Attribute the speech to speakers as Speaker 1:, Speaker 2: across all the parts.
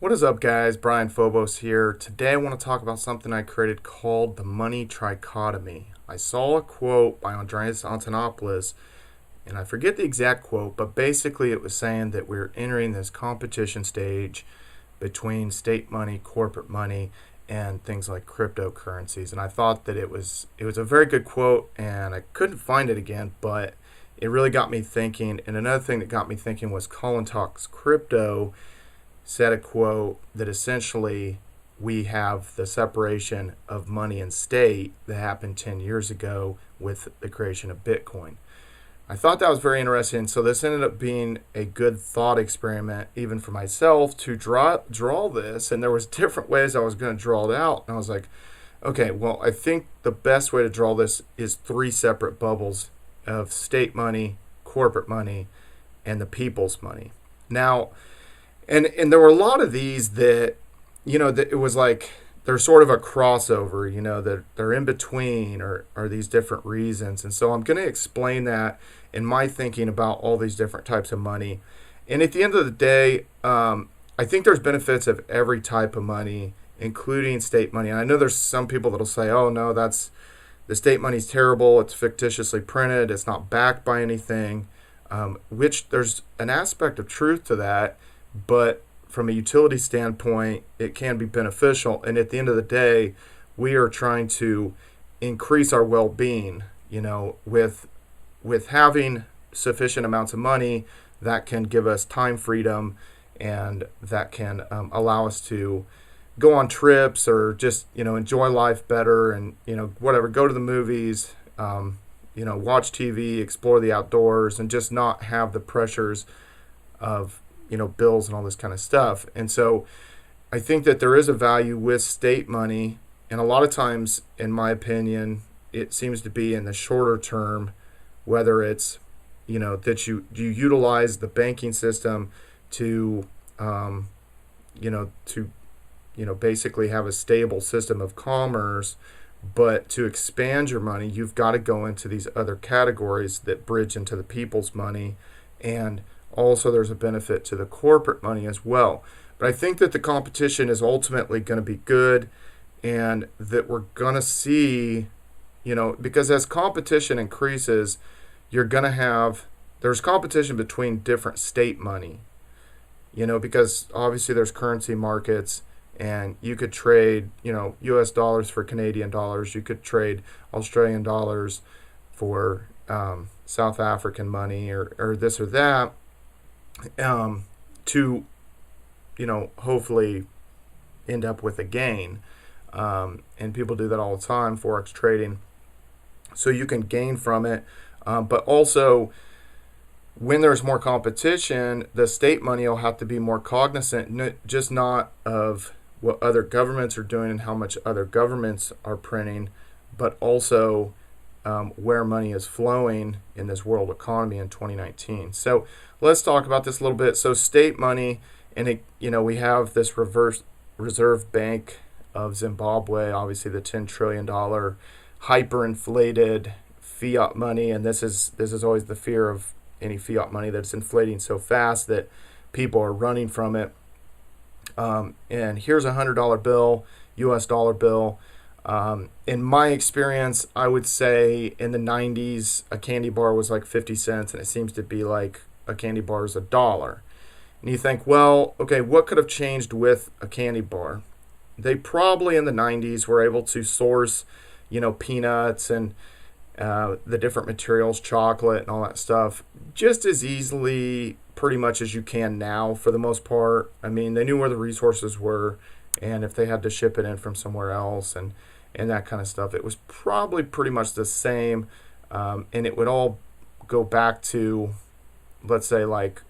Speaker 1: What is up, guys? Brian Phobos here. Today I want to talk about something I created called the money trichotomy. I saw a quote by Andreas Antonopoulos, and I forget the exact quote, but basically it was saying that we're entering this competition stage between state money, corporate money, and things like cryptocurrencies. And I thought that it was a very good quote, and I couldn't find it again, but it really got me thinking. And another thing that got me thinking was Colin Talks Crypto said a quote that essentially we have the separation of money and state that happened 10 years ago with the creation of Bitcoin. I thought that was very interesting. So this ended up being a good thought experiment, even for myself, to draw this. And there was different ways I was going to draw it out. And I was like, okay, well, I think the best way to draw this is three separate bubbles of state money, corporate money, and the people's money. Now, and there were a lot of these that, that it was like they're sort of a crossover, that they're in between or these different reasons. And so I'm going to explain that in my thinking about all these different types of money. And at the end of the day, I think there's benefits of every type of money, including state money. And I know there's some people that'll say, oh, no, the state money's terrible. It's fictitiously printed. It's not backed by anything, which there's an aspect of truth to that. But from a utility standpoint, it can be beneficial. And at the end of the day, we are trying to increase our well-being, with having sufficient amounts of money that can give us time freedom and that can allow us to go on trips or just, enjoy life better and, whatever, go to the movies, watch TV, explore the outdoors, and just not have the pressures of bills and all this kind of stuff. And so I think that there is a value with state money. And a lot of times, in my opinion, it seems to be in the shorter term, whether it's, that you utilize the banking system to, basically have a stable system of commerce. But to expand your money, you've got to go into these other categories that bridge into the people's money. And also, there's a benefit to the corporate money as well. But I think that the competition is ultimately going to be good and that we're going to see, because as competition increases, there's competition between different state money, because obviously there's currency markets and you could trade, US dollars for Canadian dollars. You could trade Australian dollars for South African money or this or that. To hopefully end up with a gain, and people do that all the time, forex trading, so you can gain from it, but also when there's more competition, the state money will have to be more cognizant, just not of what other governments are doing and how much other governments are printing, but also where money is flowing in this world economy in 2019. So let's talk about this a little bit. So state money, and we have this reverse reserve bank of Zimbabwe, obviously the $10 trillion hyperinflated fiat money, and this is always the fear of any fiat money that's inflating so fast that people are running from it. And here's a $100 bill, US dollar bill. In my experience, I would say in the 90s, a candy bar was like 50 cents, and it seems to be like a candy bar is $1. And you think, well, okay, what could have changed with a candy bar? They probably in the 90s were able to source, peanuts and the different materials, chocolate and all that stuff, just as easily pretty much as you can now for the most part. I mean, they knew where the resources were, and if they had to ship it in from somewhere else and that kind of stuff, it was probably pretty much the same. And it would all go back to, let's say, like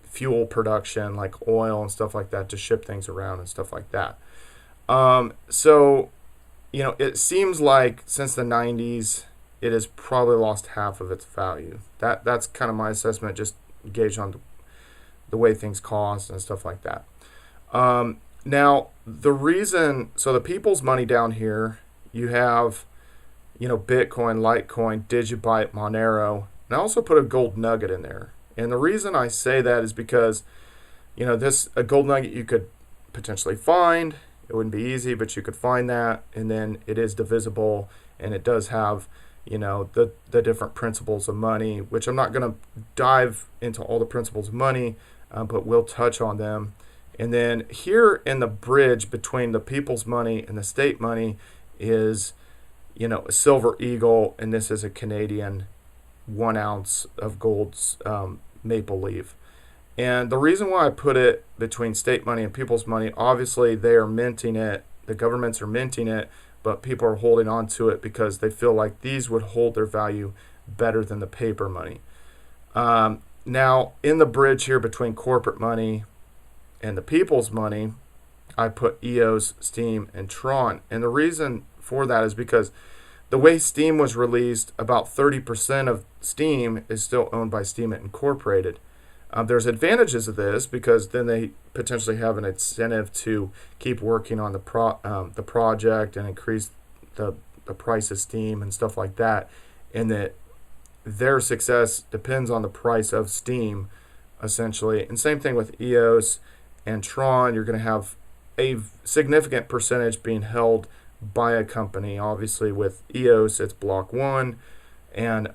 Speaker 1: fuel production, like oil and stuff like that, to ship things around and stuff like that. So, it seems like since the 90s, it has probably lost half of its value. That's kind of my assessment, just gauged on the way things cost and stuff like that. Now, the reason, so the people's money down here, you have, Bitcoin, Litecoin, Digibyte, Monero, and I also put a gold nugget in there. And the reason I say that is because this a gold nugget you could potentially find. It wouldn't be easy, but you could find that, and then it is divisible, and it does have the different principles of money, which I'm not going to dive into all the principles of money, but we'll touch on them. And then here in the bridge between the people's money and the state money is a silver eagle, and this is a Canadian 1 ounce of gold's maple leaf. And the reason why I put it between state money and people's money, obviously they are minting it, the governments are minting it, but people are holding on to it because they feel like these would hold their value better than the paper money. Now, in the bridge here between corporate money and the people's money, I put EOS, Steam, and Tron. And the reason for that is because the way Steam was released, about 30% of Steam is still owned by Steam Incorporated. There's advantages of this because then they potentially have an incentive to keep working on the project and increase the price of Steam and stuff like that, and that their success depends on the price of Steam, essentially. And same thing with EOS and Tron. You're going to have a significant percentage being held by a company. Obviously, with EOS, it's Block 1, and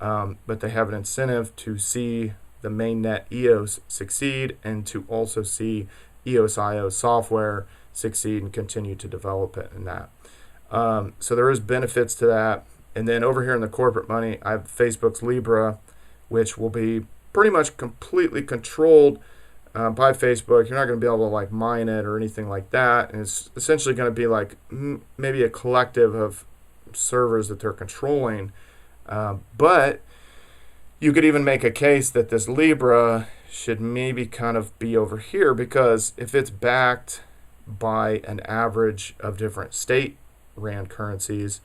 Speaker 1: but they have an incentive to see the mainnet EOS succeed and to also see EOS.io software succeed and continue to develop it in that. So there is benefits to that. And then over here in the corporate money, I have Facebook's Libra, which will be pretty much completely controlled by Facebook. You're not going to be able to mine it or anything like that. And it's essentially going to be maybe a collective of servers that they're controlling. But you could even make a case that this Libra should maybe kind of be over here, because if it's backed by an average of different state ran currencies,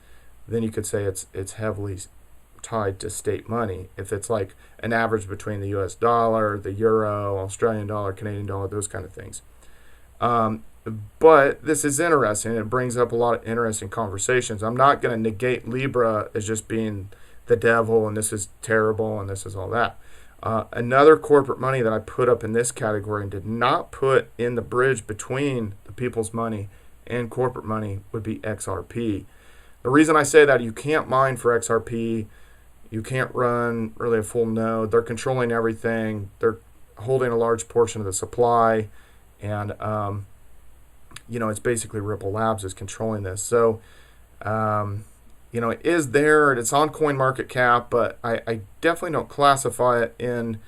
Speaker 1: then you could say it's heavily tied to state money. If it's like an average between the US dollar, the euro, Australian dollar, Canadian dollar, those kind of things. But this is interesting. It brings up a lot of interesting conversations. I'm not going to negate Libra as just being the devil and this is terrible and this is all that. Another corporate money that I put up in this category and did not put in the bridge between the people's money and corporate money would be XRP. The reason I say that, you can't mine for XRP. You can't run really a full node. They're controlling everything. They're holding a large portion of the supply. And, it's basically Ripple Labs is controlling this. So, it is there. It's on CoinMarketCap, but I definitely don't classify it in,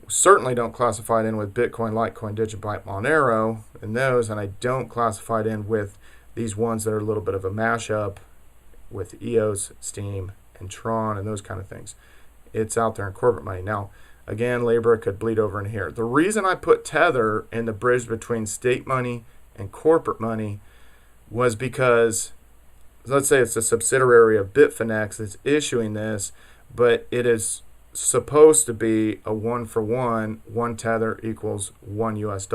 Speaker 1: certainly don't classify it in with Bitcoin, Litecoin, Digibyte, Monero, and those. And I don't classify it in with these ones that are a little bit of a mashup with EOS, Steam, and Tron, and those kind of things. It's out there in corporate money. Now, again, Libra could bleed over in here. The reason I put Tether in the bridge between state money and corporate money was because, let's say it's a subsidiary of Bitfinex that's issuing this, but it is supposed to be a 1-for-1, one Tether equals $1 US.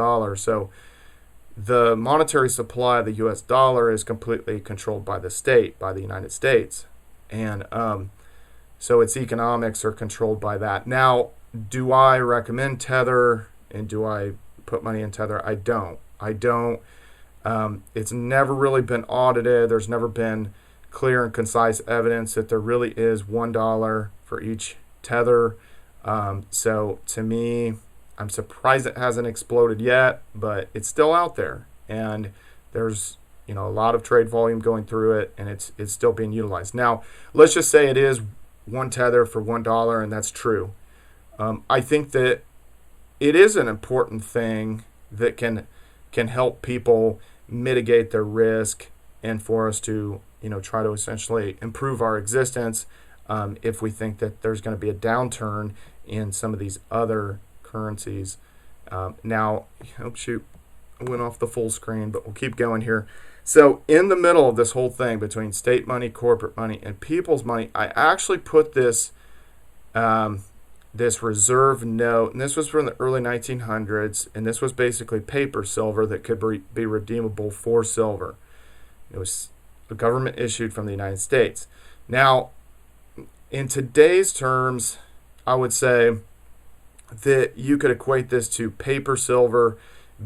Speaker 1: So the monetary supply of the US dollar is completely controlled by the state, by the United States. And so its economics are controlled by that. Now, do I recommend Tether and do I put money in Tether? I don't. It's never really been audited. There's never been clear and concise evidence that there really is $1 for each Tether. So to me, I'm surprised it hasn't exploded yet, but it's still out there. And there's a lot of trade volume going through it, and it's still being utilized. Now, let's just say it is one Tether for $1, and that's true. I think that it is an important thing that can help people mitigate their risk and for us to try to essentially improve our existence if we think that there's going to be a downturn in some of these other currencies. Now, shoot, I went off the full screen, but we'll keep going here. So in the middle of this whole thing between state money, corporate money, and people's money, I actually put this this reserve note, and this was from the early 1900s, and this was basically paper silver that could be redeemable for silver. It was a government issued from the United States. Now, in today's terms, I would say that you could equate this to paper silver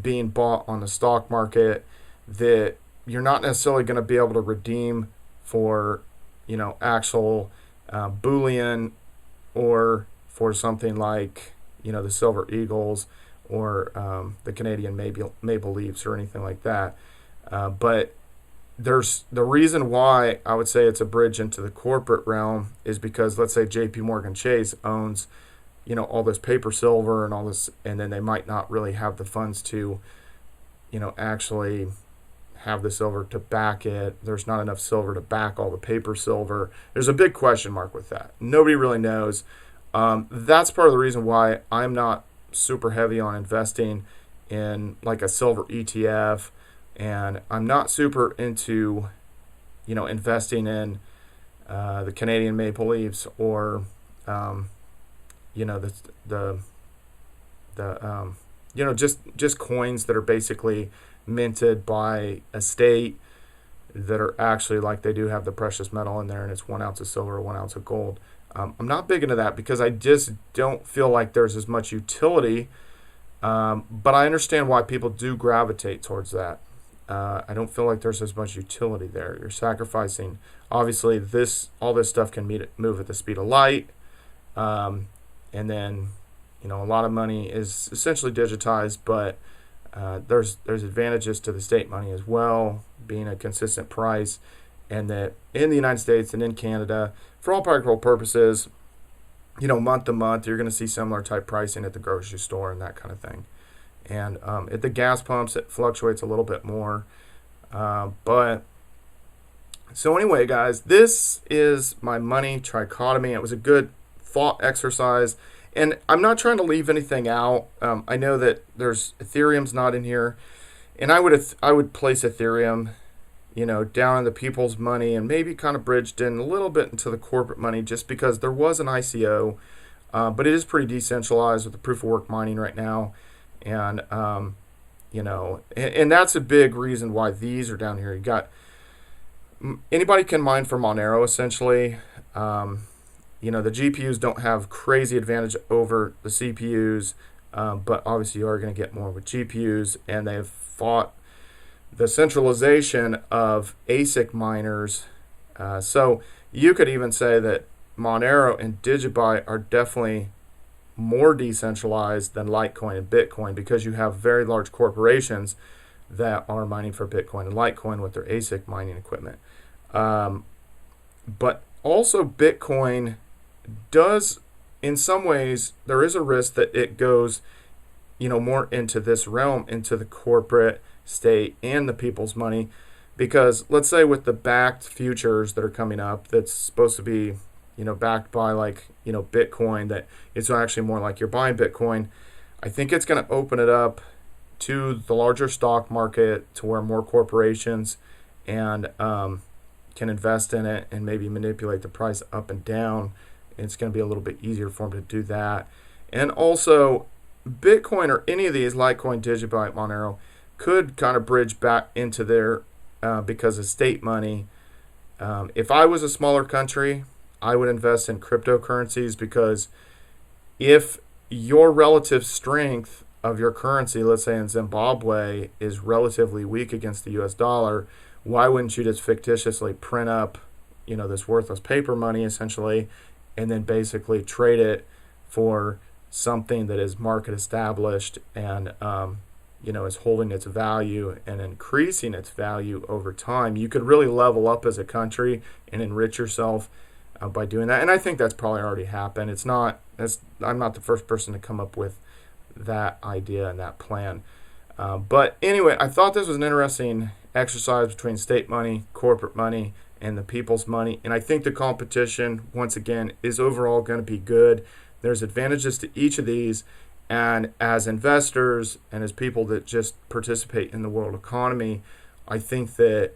Speaker 1: being bought on the stock market, that you're not necessarily going to be able to redeem for, actual bullion, or for something like, the Silver Eagles, or the Canadian Maple Leafs, or anything like that. But there's the reason why I would say it's a bridge into the corporate realm is because, let's say, J.P. Morgan Chase owns, all this paper silver and all this, and then they might not really have the funds to, actually have the silver to back it. There's not enough silver to back all the paper silver. There's a big question mark with that. Nobody really knows. That's part of the reason why I'm not super heavy on investing in like a silver ETF, and I'm not super into, investing in the Canadian Maple Leafs, or the just coins that are basically minted by a state, that are actually, like, they do have the precious metal in there, and it's 1 ounce of silver or 1 ounce of gold. I'm not big into that because I just don't feel like there's as much utility. But I understand why people do gravitate towards that. I don't feel like there's as much utility there. You're sacrificing, obviously, all this stuff can move at the speed of light. And then, a lot of money is essentially digitized, but there's advantages to the state money as well, being a consistent price, and that in the United States and in Canada, for all practical purposes, month to month, you're going to see similar type pricing at the grocery store and that kind of thing. And at the gas pumps, it fluctuates a little bit more. But so anyway, guys, this is my money trichotomy. It was a good thought exercise. And I'm not trying to leave anything out. I know that there's Ethereum's not in here, and I would place Ethereum, down in the people's money, and maybe kind of bridged in a little bit into the corporate money, just because there was an ICO, but it is pretty decentralized with the proof of work mining right now, and and that's a big reason why these are down here. You got anybody can mine for Monero essentially. The GPUs don't have crazy advantage over the CPUs, but obviously you are going to get more with GPUs, and they've fought the centralization of ASIC miners. So you could even say that Monero and Digibyte are definitely more decentralized than Litecoin and Bitcoin, because you have very large corporations that are mining for Bitcoin and Litecoin with their ASIC mining equipment. But also Bitcoin does, in some ways, there is a risk that it goes, more into this realm, into the corporate state and the people's money, because let's say with the backed futures that are coming up, that's supposed to be, backed by like, Bitcoin, that it's actually more like you're buying Bitcoin. I think it's going to open it up to the larger stock market, to where more corporations and can invest in it and maybe manipulate the price up and down. It's going to be a little bit easier for them to do that. And also, Bitcoin or any of these, Litecoin, Digibyte, Monero, could kind of bridge back into there because of state money. If I was a smaller country, I would invest in cryptocurrencies, because if your relative strength of your currency, let's say in Zimbabwe, is relatively weak against the US dollar, why wouldn't you just fictitiously print up, this worthless paper money essentially, and then basically trade it for something that is market established and is holding its value and increasing its value over time? You could really level up as a country and enrich yourself by doing that. And I think that's probably already happened. I'm not the first person to come up with that idea and that plan. But anyway, I thought this was an interesting exercise between state money, corporate money, and the people's money. And I think the competition, once again, is overall going to be good. There's advantages to each of these. And as investors and as people that just participate in the world economy, I think that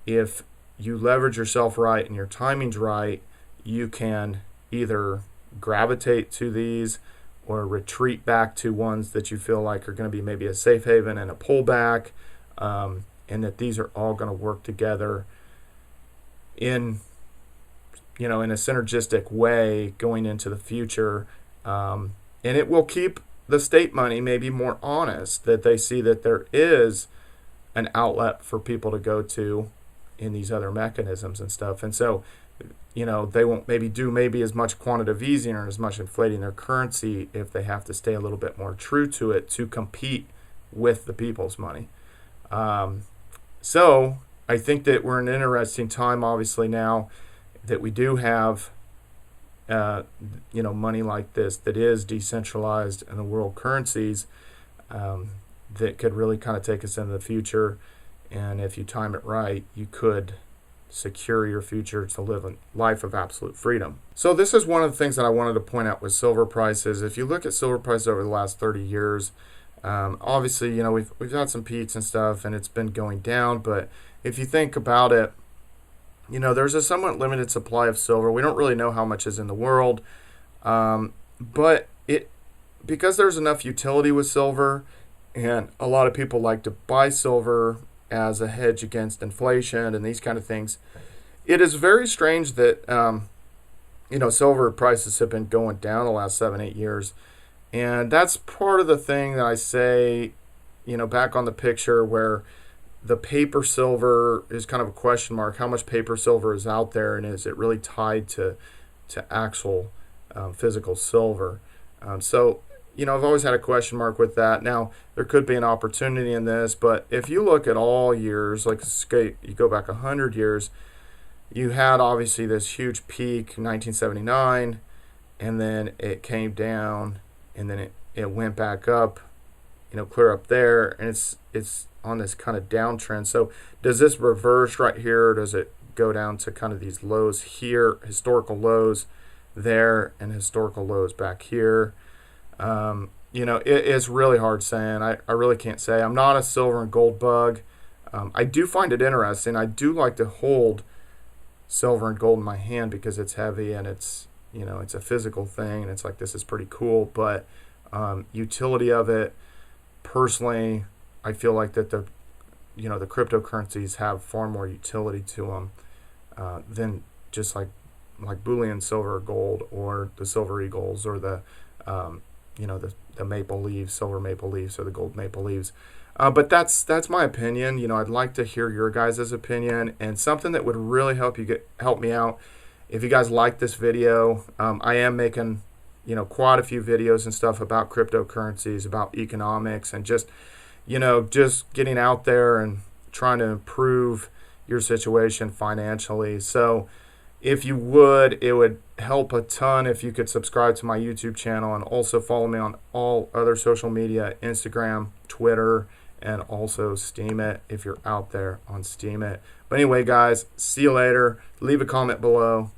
Speaker 1: if you leverage yourself right and your timing's right, you can either gravitate to these or retreat back to ones that you feel like are going to be maybe a safe haven and a pullback, and that these are all going to work together in a synergistic way going into the future. And it will keep the state money maybe more honest, that they see that there is an outlet for people to go to in these other mechanisms and stuff. And so, they won't maybe do as much quantitative easing or as much inflating their currency if they have to stay a little bit more true to it to compete with the people's money. So I think that we're in an interesting time, obviously, now that we do have money like this that is decentralized in the world currencies, that could really kind of take us into the future. And if you time it right, you could secure your future to live a life of absolute freedom. So this is one of the things that I wanted to point out with silver prices. If you look at silver prices over the last 30 years, obviously, we've had some peaks and stuff, and it's been going down. But if you think about it, there's a somewhat limited supply of silver. We don't really know how much is in the world, but because there's enough utility with silver, and a lot of people like to buy silver as a hedge against inflation and these kind of things, it is very strange that silver prices have been going down the last 7-8 years. And that's part of the thing that I say, back on the picture where the paper silver is kind of a question mark. How much paper silver is out there, and is it really tied to actual physical silver? So I've always had a question mark with that. Now, there could be an opportunity in this, but if you look at all years, like you go back 100 years, you had obviously this huge peak in 1979, and then it came down, and then it went back up, clear up there, and it's on this kind of downtrend. So does this reverse right here, or does it go down to kind of these lows here, historical lows there, and historical lows back here? It is really hard saying. I really can't say. I'm not a silver and gold bug. I do find it interesting. I do like to hold silver and gold in my hand because it's heavy and it's a physical thing, and it's like, this is pretty cool. But utility of it, personally, I feel like that the cryptocurrencies have far more utility to them than just like bullion silver or gold, or the silver eagles, or the the maple leaves, silver maple leaves, or the gold maple leaves. But that's my opinion. I'd like to hear your guys' opinion, and something that would really help me out. If you guys like this video, I am making quite a few videos and stuff about cryptocurrencies, about economics, and just getting out there and trying to improve your situation financially. So if you would, it would help a ton if you could subscribe to my YouTube channel, and also follow me on all other social media, Instagram, Twitter, and also Steemit if you're out there on Steemit. But anyway, guys, see you later. Leave a comment below.